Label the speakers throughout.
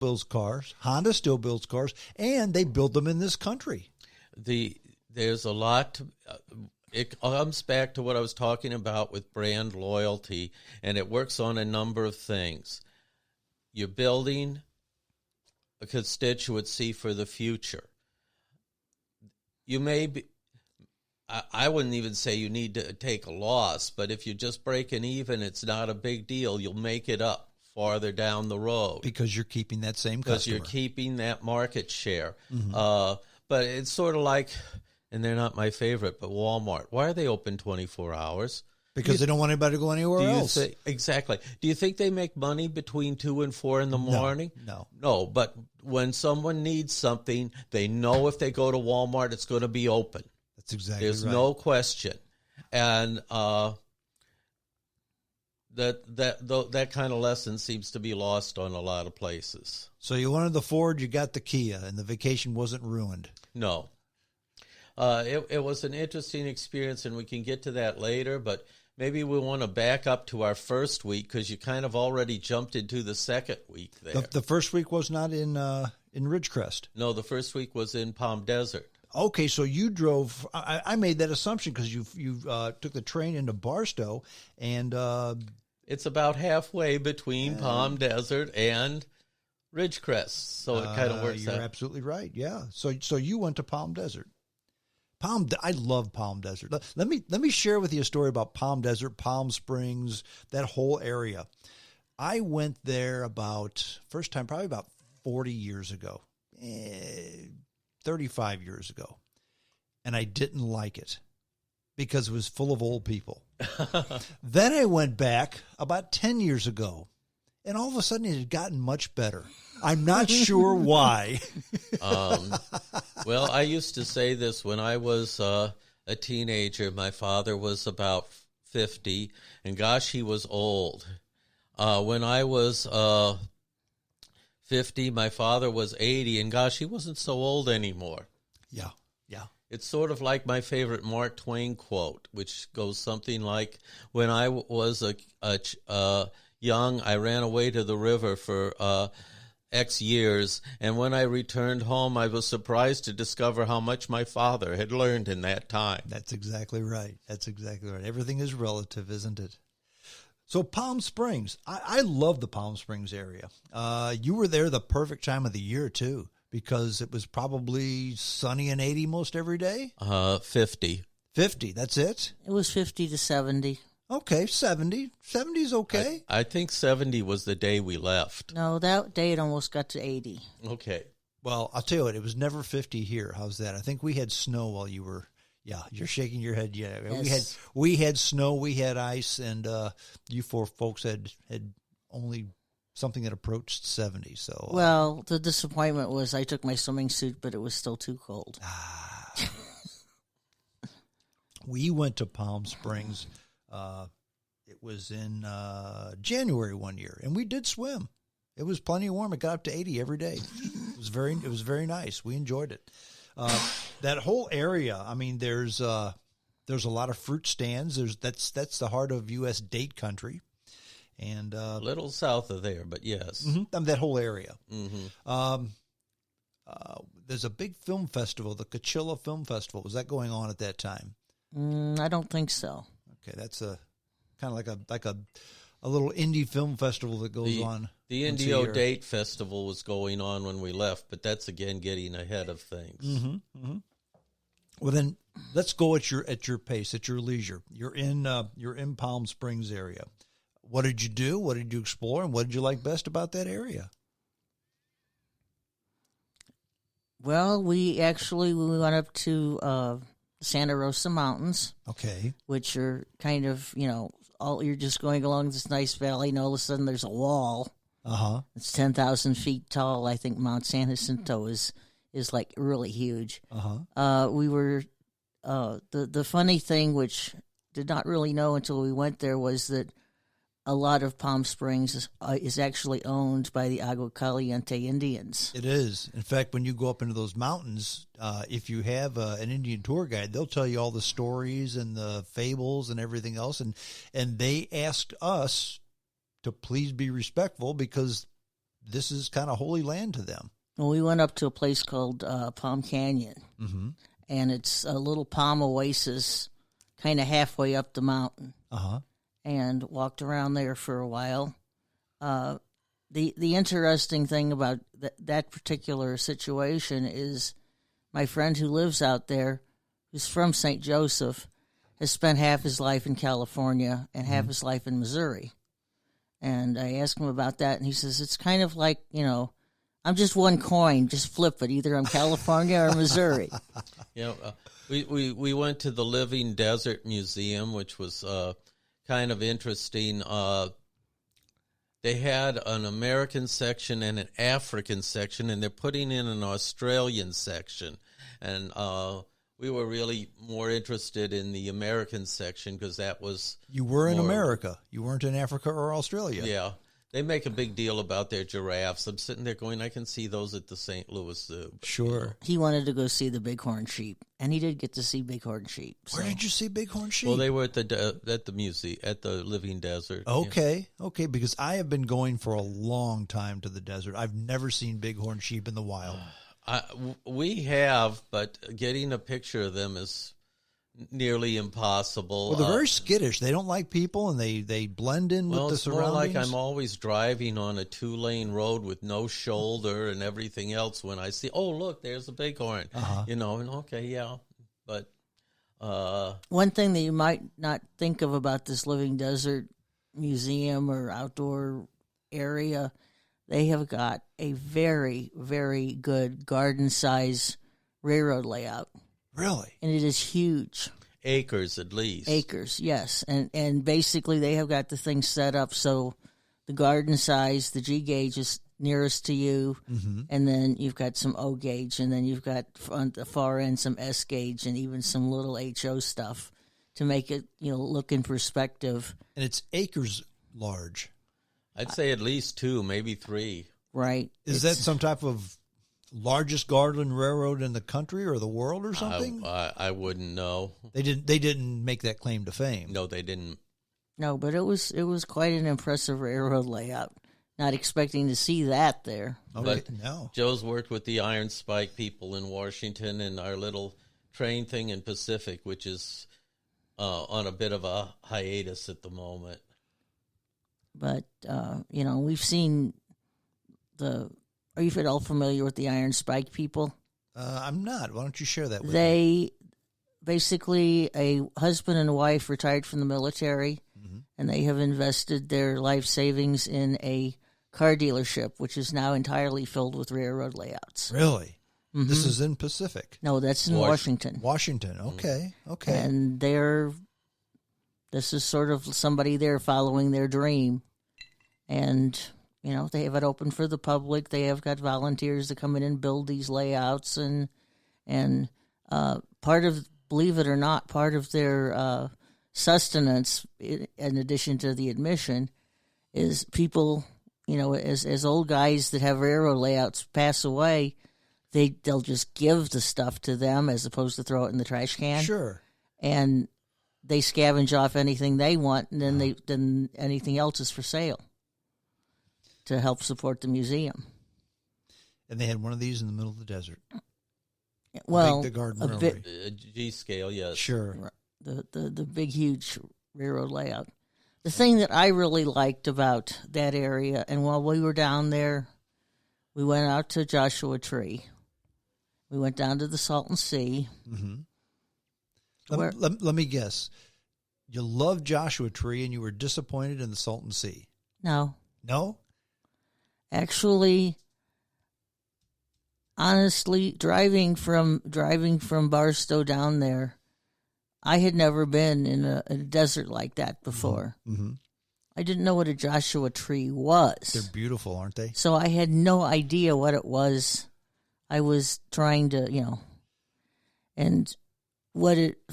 Speaker 1: builds cars. Honda still builds cars, and they build them in this country.
Speaker 2: There's a lot. It comes back to what I was talking about with brand loyalty, and it works on a number of things. You're building a constituency for the future. You may be, I wouldn't even say you need to take a loss, but if you're just breaking even, it's not a big deal. You'll make it up farther down the road.
Speaker 1: Because you're keeping that same customer.
Speaker 2: Because you're keeping that market share.
Speaker 1: Mm-hmm.
Speaker 2: But it's sort of like, and they're not my favorite, but Walmart. Why are they open 24 hours?
Speaker 1: Because they don't want anybody to go anywhere else.
Speaker 2: Exactly. Do you think they make money between 2 and 4 in the morning? No. But when someone needs something, they know if they go to Walmart, it's going to be open.
Speaker 1: That's exactly
Speaker 2: There's
Speaker 1: right.
Speaker 2: no question. And that kind of lesson seems to be lost on a lot of places.
Speaker 1: So you wanted the Ford, you got the Kia, and the vacation wasn't ruined.
Speaker 2: No. It was an interesting experience, and we can get to that later, but maybe we want to back up to our first week because you kind of already jumped into the second week there.
Speaker 1: The first week was not in Ridgecrest.
Speaker 2: No, the first week was in Palm Desert.
Speaker 1: Okay, so you drove. I made that assumption because you took the train into Barstow, and
Speaker 2: it's about halfway between Palm Desert and Ridgecrest, so it kind of works out.
Speaker 1: You're absolutely right. Yeah. So you went to Palm Desert. I love Palm Desert. Let me share with you a story about Palm Desert, Palm Springs, that whole area. I went there first time probably about 40 years ago, 35 years ago, and I didn't like it because it was full of old people. Then I went back about 10 years ago, and all of a sudden it had gotten much better. I'm not sure why.
Speaker 2: Well, I used to say this when I was a teenager. My father was about 50, and gosh, he was old. When I was 50, my father was 80, and gosh, he wasn't so old anymore.
Speaker 1: Yeah.
Speaker 2: It's sort of like my favorite Mark Twain quote, which goes something like, when I was young, I ran away to the river for X years, and when I returned home, I was surprised to discover how much my father had learned in that time.
Speaker 1: That's exactly right. Everything is relative, isn't it? So Palm Springs, I love the Palm Springs area. You were there the perfect time of the year, too, because it was probably sunny and 80 most every day?
Speaker 2: 50.
Speaker 1: 50, that's it?
Speaker 3: It was 50 to 70.
Speaker 1: Okay, 70. 70 is okay.
Speaker 2: I think 70 was the day we left.
Speaker 3: No, that day it almost got to 80.
Speaker 2: Okay.
Speaker 1: Well, I'll tell you what, it was never 50 here. How's that? I think we had snow while you were... Yeah, you're shaking your head. Yeah,
Speaker 3: yes.
Speaker 1: we had snow, we had ice, and you four folks had only something that approached 70. So
Speaker 3: well, the disappointment was I took my swimming suit, but it was still too cold.
Speaker 1: We went to Palm Springs. It was in January one year, and we did swim. It was plenty warm. It got up to 80 every day. It was very nice. We enjoyed it. That whole area, I mean, there's a lot of fruit stands. That's the heart of U.S. date country, and
Speaker 2: a little south of there, but yes,
Speaker 1: that whole area.
Speaker 2: Mm-hmm.
Speaker 1: There's a big film festival, the Coachella Film Festival. Was that going on at that time?
Speaker 3: I don't think so.
Speaker 1: Okay, that's a kind of like a little indie film festival that goes on.
Speaker 2: The Indio Date Festival was going on when we left, but that's again getting ahead of things.
Speaker 1: Mm-hmm. Mm-hmm. Well, then let's go at your pace, at your leisure. You're in Palm Springs area. What did you do? What did you explore? And what did you like best about that area?
Speaker 3: Well, we went up to Santa Rosa Mountains.
Speaker 1: Okay.
Speaker 3: Which are kind of, you're just going along this nice valley, and all of a sudden there's a wall.
Speaker 1: Uh-huh.
Speaker 3: It's 10,000 feet tall. I think Mount San Jacinto is like really huge.
Speaker 1: Uh-huh.
Speaker 3: We were, the funny thing, which did not really know until we went there, was that a lot of Palm Springs is actually owned by the Agua Caliente Indians.
Speaker 1: It is. In fact, when you go up into those mountains, if you have an Indian tour guide, they'll tell you all the stories and the fables and everything else. And they asked us to please be respectful because this is kind of holy land to them.
Speaker 3: Well, we went up to a place called Palm Canyon, and it's a little palm oasis kind of halfway up the mountain, and walked around there for a while. The interesting thing about that particular situation is my friend who lives out there, who's from St. Joseph, has spent half his life in California and half his life in Missouri. And I asked him about that, and he says, it's kind of like, I'm just one coin, just flip it. Either I'm California or Missouri.
Speaker 2: We went to the Living Desert Museum, which was kind of interesting. They had an American section and an African section, and they're putting in an Australian section. And we were really more interested in the American section because that was...
Speaker 1: You were in America. You weren't in Africa or Australia.
Speaker 2: Yeah. They make a big deal about their giraffes. I'm sitting there going, I can see those at the St. Louis Zoo.
Speaker 1: Sure.
Speaker 3: He wanted to go see the bighorn sheep, and he did get to see bighorn sheep. So.
Speaker 1: Where did you see bighorn sheep?
Speaker 2: Well, they were at the museum, at the Living Desert.
Speaker 1: Okay, okay, because I have been going for a long time to the desert. I've never seen bighorn sheep in the wild.
Speaker 2: We have, but getting a picture of them is nearly impossible.
Speaker 1: Well, they're very skittish. They don't like people, and they blend in with the surroundings.
Speaker 2: Well, it's more like I'm always driving on a 2-lane road with no shoulder and everything else when I see, oh, look, there's a bighorn. And okay, yeah. But
Speaker 3: one thing that you might not think of about this Living Desert Museum or outdoor area, they have got a very, very good garden-size railroad layout.
Speaker 1: Really?
Speaker 3: And it is huge.
Speaker 2: Acres at least.
Speaker 3: Acres, yes. And basically they have got the thing set up so the garden size, the G gauge is nearest to you, and then you've got some O gauge, and then you've got on the far end some S gauge and even some little HO stuff to make it, look in perspective.
Speaker 1: And it's acres large.
Speaker 2: I'd say at least 2, maybe 3.
Speaker 3: Right.
Speaker 1: Is that some type of largest garden railroad in the country or the world or something?
Speaker 2: I wouldn't know.
Speaker 1: They didn't make that claim to fame.
Speaker 2: No, they didn't.
Speaker 3: No, but it was quite an impressive railroad layout. Not expecting to see that there.
Speaker 1: Okay, no.
Speaker 2: Joe's worked with the Iron Spike people in Washington and our little train thing in Pacific, which is on a bit of a hiatus at the moment.
Speaker 3: But we've seen Are you at all familiar with the Iron Spike people?
Speaker 1: I'm not. Why don't you share that with me?
Speaker 3: They basically, a husband and wife retired from the military, and they have invested their life savings in a car dealership, which is now entirely filled with railroad layouts.
Speaker 1: Really? This is in Pacific?
Speaker 3: No, that's in Washington.
Speaker 1: Washington, okay, okay.
Speaker 3: And this is sort of somebody there following their dream. And... they have it open for the public. They have got volunteers to come in and build these layouts, and part of, believe it or not, part of their sustenance, in addition to the admission, is people, as old guys that have railroad layouts pass away, they'll just give the stuff to them as opposed to throw it in the trash can.
Speaker 1: Sure.
Speaker 3: And they scavenge off anything they want, and then anything else is for sale to help support the museum. And
Speaker 1: they had one of these in the middle of the desert.
Speaker 3: Well,
Speaker 1: the garden
Speaker 3: a bit
Speaker 2: G scale, yes.
Speaker 1: Sure.
Speaker 3: The big, huge railroad layout. The thing that I really liked about that area, and while we were down there, we went out to Joshua Tree. We went down to the Saulton Sea.
Speaker 1: Let me guess. You loved Joshua Tree and you were disappointed in the Saulton Sea.
Speaker 3: No.
Speaker 1: No?
Speaker 3: Actually, honestly, driving from Barstow down there, I had never been in a desert like that before. I didn't know what a Joshua Tree was.
Speaker 1: They're beautiful, aren't they?
Speaker 3: So I had no idea what it was. I was trying to, and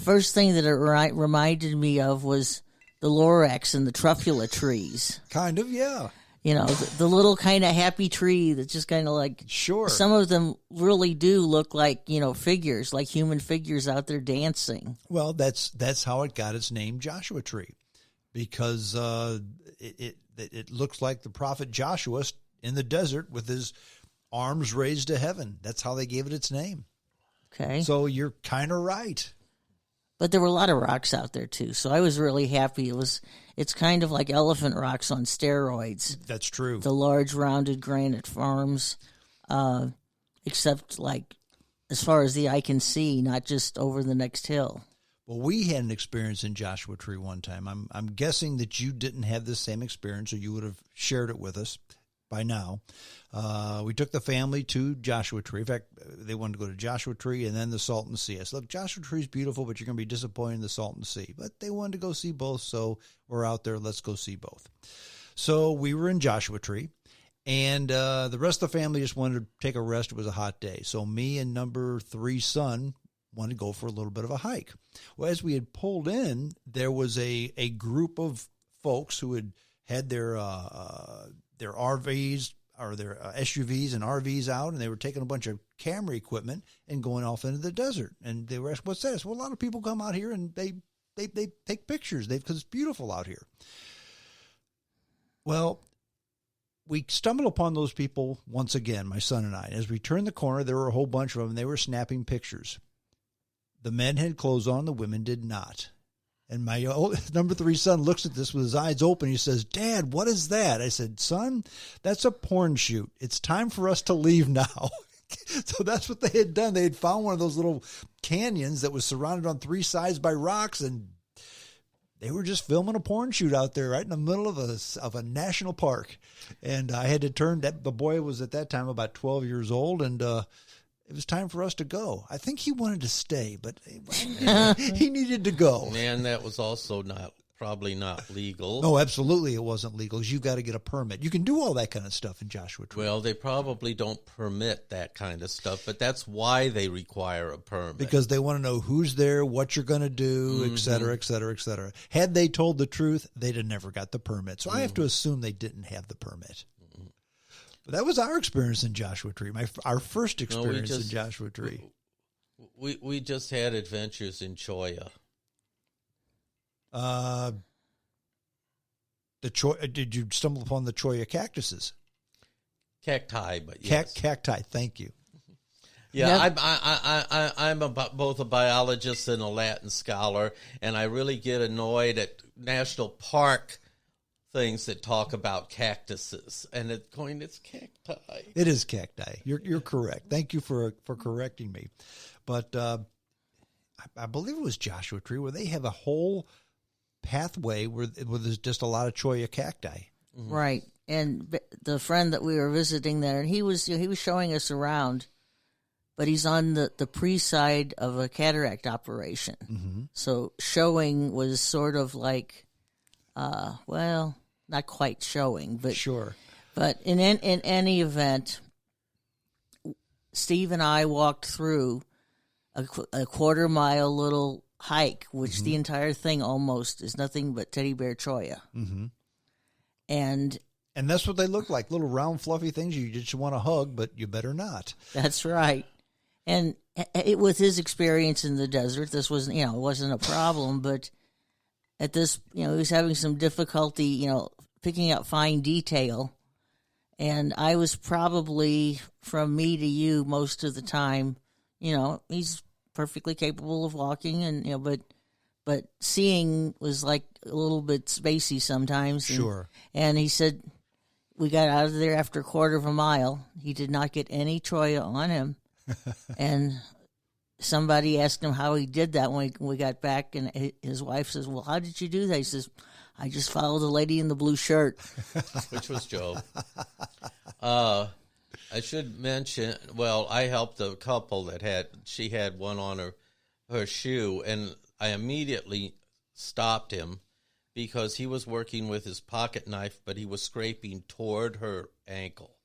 Speaker 3: first thing that it reminded me of was the Lorax and the Truffula trees.
Speaker 1: Kind of, yeah.
Speaker 3: The little kind of happy tree that's just kind of like...
Speaker 1: Sure.
Speaker 3: Some of them really do look like, figures, like human figures out there dancing.
Speaker 1: Well, that's how it got its name, Joshua Tree, because it looks like the prophet Joshua in the desert with his arms raised to heaven. That's how they gave it its name.
Speaker 3: Okay.
Speaker 1: So you're kind of right.
Speaker 3: But there were a lot of rocks out there too, so I was really happy. It's kind of like elephant rocks on steroids.
Speaker 1: That's true.
Speaker 3: The large rounded granite forms, except like as far as the eye can see, not just over the next hill.
Speaker 1: Well, we had an experience in Joshua Tree one time. I'm guessing that you didn't have the same experience, or you would have shared it with us by now. We took the family to Joshua Tree. In fact, they wanted to go to Joshua Tree and then the Saulton Sea. I said, look, Joshua Tree is beautiful, but you're going to be disappointed in the Saulton Sea. But they wanted to go see both, so we're out there. Let's go see both. So we were in Joshua Tree, and the rest of the family just wanted to take a rest. It was a hot day. So me and number 3 son wanted to go for a little bit of a hike. Well, as we had pulled in, there was a group of folks who had their RVs or their SUVs and RVs out, and they were taking a bunch of camera equipment and going off into the desert. And they were asked, what's this? Well, a lot of people come out here and they take pictures because it's beautiful out here. Well, we stumbled upon those people once again, my son and I. As we turned the corner, there were a whole bunch of them, and they were snapping pictures. The men had clothes on, the women did not. And my number 3 son looks at this with his eyes open. He says, Dad, what is that? I said, son, that's a porn shoot. It's time for us to leave now. So that's what they had done. They had found one of those little canyons that was surrounded on 3 sides by rocks, and they were just filming a porn shoot out there right in the middle of a national park. And I had to turn that. The boy was at that time about 12 years old, and it was time for us to go. I think he wanted to stay, but he needed to go.
Speaker 2: Man, that was also probably not legal.
Speaker 1: No, absolutely it wasn't legal. You've got to get a permit. You can do all that kind of stuff in Joshua Tree.
Speaker 2: Well, they probably don't permit that kind of stuff, but that's why they require a permit.
Speaker 1: Because they want to know who's there, what you're going to do, et cetera, et cetera, et cetera. Had they told the truth, they'd have never got the permit. So I have to assume they didn't have the permit. But that was our experience in Joshua Tree, our first experience in Joshua Tree.
Speaker 2: We just had adventures in Troya.
Speaker 1: Did you stumble upon the Troya cactuses?
Speaker 2: Cacti, but yes.
Speaker 1: Cacti, thank you.
Speaker 2: Yeah, yep. I'm both a biologist and a Latin scholar, and I really get annoyed at national park things that talk about cactuses, and it's cacti.
Speaker 1: It is cacti. You're correct. Thank you for correcting me. But I believe it was Joshua Tree where they have a whole pathway where there's just a lot of Troya cacti.
Speaker 3: Mm-hmm. Right. And the friend that we were visiting there, he was showing us around, but he's on the pre-side of a cataract operation. Mm-hmm. So showing was sort of like, not quite showing, but
Speaker 1: sure.
Speaker 3: But in any event, Steve and I walked through a quarter-mile little hike, which the entire thing almost is nothing but teddy bear Troya. Mm-hmm. And that's what they look like, little round fluffy things you just want to hug, but you better not. That's right. And with his experience in the desert, this wasn't, it wasn't a problem, but at this, he was having some difficulty, picking up fine detail. And I was probably, from me to you, most of the time, he's perfectly capable of walking, and but seeing was like a little bit spacey sometimes.
Speaker 1: Sure.
Speaker 3: And he said we got out of there after a quarter of a mile. He did not get any Troya on him, and somebody asked him how he did that when we got back, and his wife says, "Well, how did you do that?" He says, "I just followed the lady in the blue shirt,"
Speaker 2: which was Joe. I should mention, I helped a couple that she had one on her shoe, and I immediately stopped him because he was working with his pocket knife, but he was scraping toward her ankle.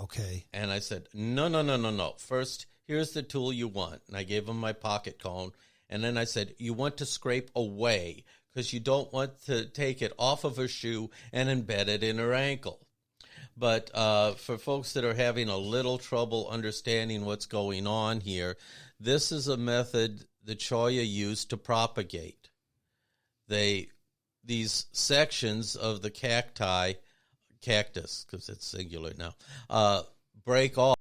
Speaker 1: Okay.
Speaker 2: And I said, no. First, here's the tool you want. And I gave him my pocket cone. And then I said, you want to scrape away because you don't want to take it off of her shoe and embed it in her ankle. But for folks that are having a little trouble understanding what's going on here, this is a method the Troya used to propagate. These sections of the cacti cactus, because it's singular now, break off.